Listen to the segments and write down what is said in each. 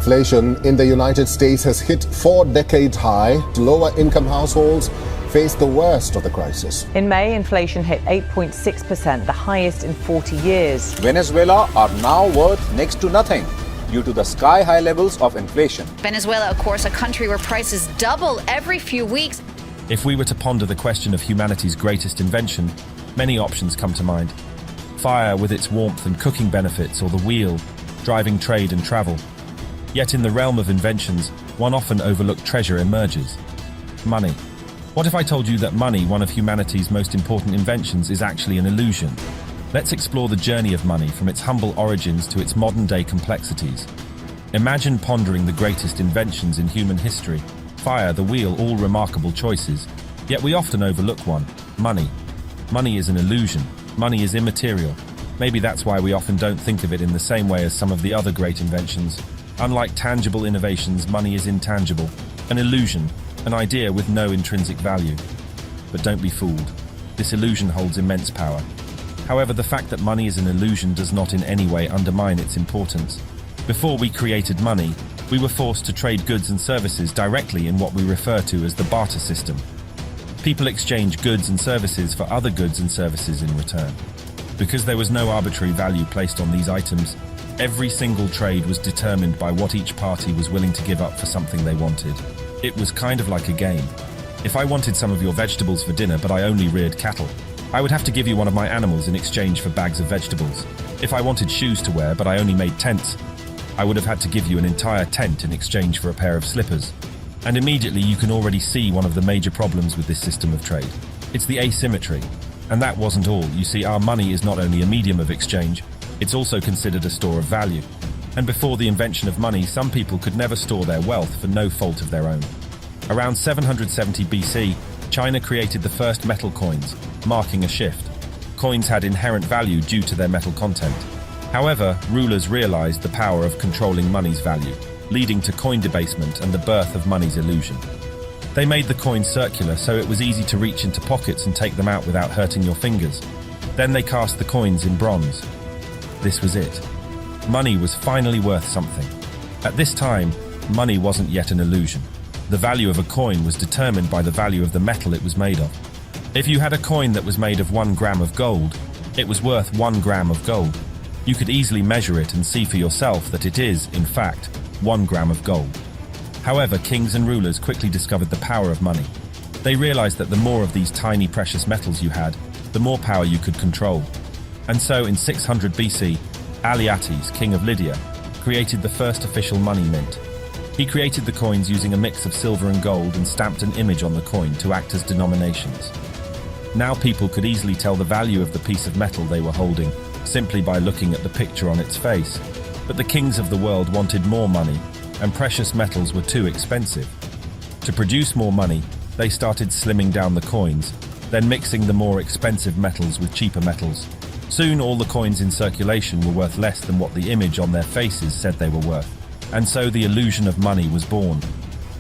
Inflation in the United States has hit 4-decade high. Lower-income households face the worst of the crisis. In May, inflation hit 8.6%, the highest in 40 years. Venezuela are now worth next to nothing due to the sky-high levels of inflation. Venezuela, of course, a country where prices double every few weeks. If we were to ponder the question of humanity's greatest invention, many options come to mind. Fire with its warmth and cooking benefits, or the wheel, driving trade and travel. Yet in the realm of inventions, one often overlooked treasure emerges. Money. What if I told you that money, one of humanity's most important inventions, is actually an illusion? Let's explore the journey of money from its humble origins to its modern-day complexities. Imagine pondering the greatest inventions in human history. Fire, the wheel, all remarkable choices. Yet we often overlook one: money. Money is an illusion. Money is immaterial. Maybe that's why we often don't think of it in the same way as some of the other great inventions. Unlike tangible innovations, money is intangible, an illusion, an idea with no intrinsic value. But don't be fooled. This illusion holds immense power. However, the fact that money is an illusion does not in any way undermine its importance. Before we created money, we were forced to trade goods and services directly in what we refer to as the barter system. People exchange goods and services for other goods and services in return. Because there was no arbitrary value placed on these items, every single trade was determined by what each party was willing to give up for something they wanted. It was kind of like a game. If I wanted some of your vegetables for dinner but I only reared cattle, I would have to give you one of my animals in exchange for bags of vegetables. If I wanted shoes to wear but I only made tents, I would have had to give you an entire tent in exchange for a pair of slippers. And immediately you can already see one of the major problems with this system of trade. It's the asymmetry. And that wasn't all. You see, our money is not only a medium of exchange, it's also considered a store of value. And before the invention of money, some people could never store their wealth for no fault of their own. Around 770 BC, China created the first metal coins, marking a shift. Coins had inherent value due to their metal content. However, rulers realized the power of controlling money's value, leading to coin debasement and the birth of money's illusion. They made the coins circular so it was easy to reach into pockets and take them out without hurting your fingers. Then they cast the coins in bronze. This was it. Money was finally worth something. At this time, money wasn't yet an illusion. The value of a coin was determined by the value of the metal it was made of. If you had a coin that was made of 1 gram of gold, it was worth 1 gram of gold. You could easily measure it and see for yourself that it is, in fact, 1 gram of gold. However, kings and rulers quickly discovered the power of money. They realized that the more of these tiny precious metals you had, the more power you could control. And so in 600 BC, Alyattes, king of Lydia, created the first official money mint. He created the coins using a mix of silver and gold and stamped an image on the coin to act as denominations. Now people could easily tell the value of the piece of metal they were holding simply by looking at the picture on its face. But the kings of the world wanted more money, and precious metals were too expensive. To produce more money, they started slimming down the coins, then mixing the more expensive metals with cheaper metals. Soon all the coins in circulation were worth less than what the image on their faces said they were worth. And so the illusion of money was born.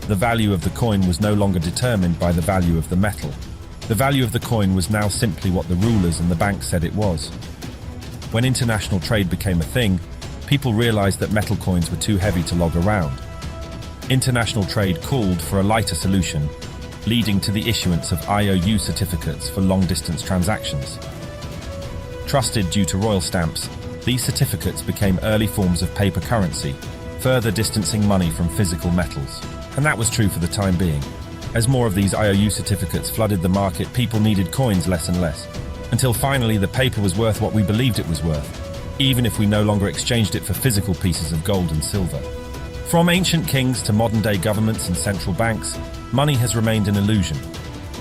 The value of the coin was no longer determined by the value of the metal. The value of the coin was now simply what the rulers and the banks said it was. When international trade became a thing, people realized that metal coins were too heavy to lug around. International trade called for a lighter solution, leading to the issuance of IOU certificates for long-distance transactions. Trusted due to royal stamps, these certificates became early forms of paper currency, further distancing money from physical metals. And that was true for the time being. As more of these IOU certificates flooded the market, people needed coins less and less, until finally the paper was worth what we believed it was worth, even if we no longer exchanged it for physical pieces of gold and silver. From ancient kings to modern-day governments and central banks, money has remained an illusion,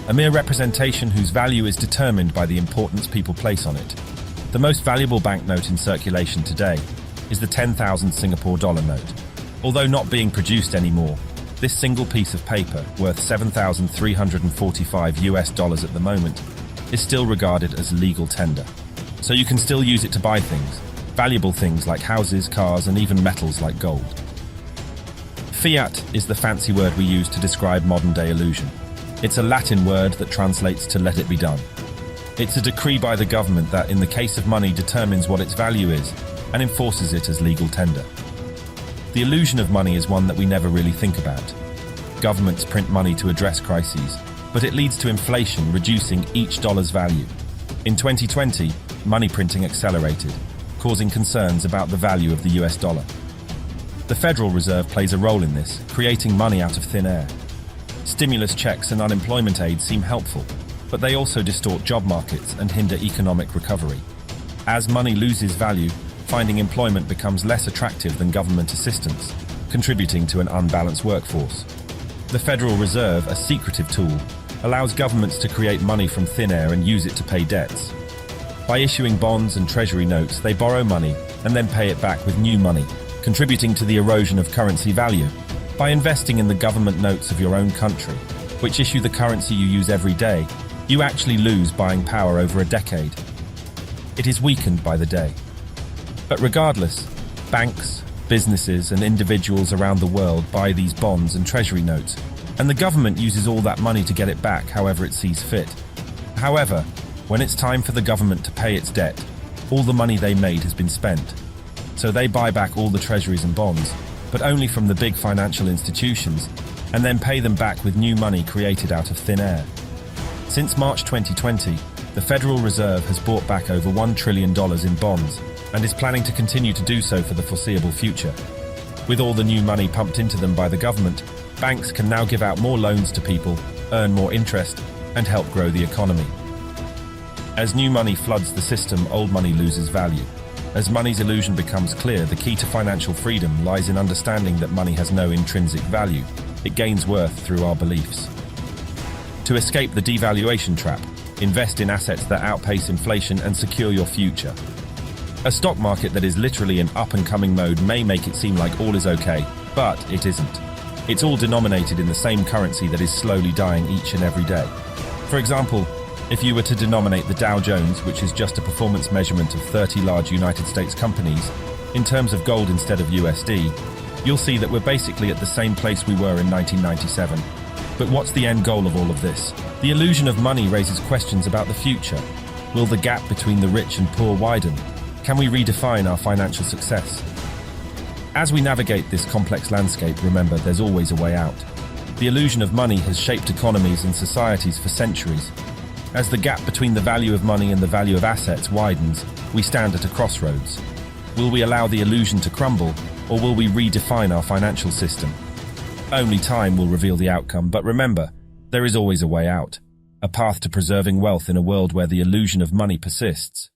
a mere representation whose value is determined by the importance people place on it. The most valuable banknote in circulation today is the 10,000 Singapore dollar note. Although not being produced anymore, this single piece of paper, worth $7,345 at the moment, is still regarded as legal tender. So you can still use it to buy things, valuable things like houses, cars, and even metals like gold. Fiat is the fancy word we use to describe modern-day illusion. It's a Latin word that translates to "let it be done." It's a decree by the government that, in the case of money, determines what its value is and enforces it as legal tender. The illusion of money is one that we never really think about. Governments print money to address crises, but it leads to inflation, reducing each dollar's value. In 2020, money printing accelerated, causing concerns about the value of the US dollar. The Federal Reserve plays a role in this, creating money out of thin air. Stimulus checks and unemployment aid seem helpful, but they also distort job markets and hinder economic recovery. As money loses value, finding employment becomes less attractive than government assistance, contributing to an unbalanced workforce. The Federal Reserve, a secretive tool, allows governments to create money from thin air and use it to pay debts. By issuing bonds and treasury notes, they borrow money and then pay it back with new money, contributing to the erosion of currency value. By investing in the government notes of your own country, which issue the currency you use every day, you actually lose buying power over a decade. It is weakened by the day. But regardless, banks, businesses, and individuals around the world buy these bonds and treasury notes, and the government uses all that money to get it back however it sees fit. However, when it's time for the government to pay its debt, all the money they made has been spent. So they buy back all the treasuries and bonds, but only from the big financial institutions, and then pay them back with new money created out of thin air. Since March 2020, the Federal Reserve has bought back over $1 trillion in bonds and is planning to continue to do so for the foreseeable future. With all the new money pumped into them by the government, banks can now give out more loans to people, earn more interest, and help grow the economy. As new money floods the system, old money loses value. As money's illusion becomes clear, the key to financial freedom lies in understanding that money has no intrinsic value. It gains worth through our beliefs. To escape the devaluation trap, invest in assets that outpace inflation and secure your future. A stock market that is literally in up-and-coming mode may make it seem like all is okay, but it isn't. It's all denominated in the same currency that is slowly dying each and every day. For example, if you were to denominate the Dow Jones, which is just a performance measurement of 30 large United States companies, in terms of gold instead of USD, you'll see that we're basically at the same place we were in 1997. But what's the end goal of all of this? The illusion of money raises questions about the future. Will the gap between the rich and poor widen? Can we redefine our financial success? As we navigate this complex landscape, remember there's always a way out. The illusion of money has shaped economies and societies for centuries. As the gap between the value of money and the value of assets widens, we stand at a crossroads. Will we allow the illusion to crumble, or will we redefine our financial system? Only time will reveal the outcome, but remember, there is always a way out. A path to preserving wealth in a world where the illusion of money persists.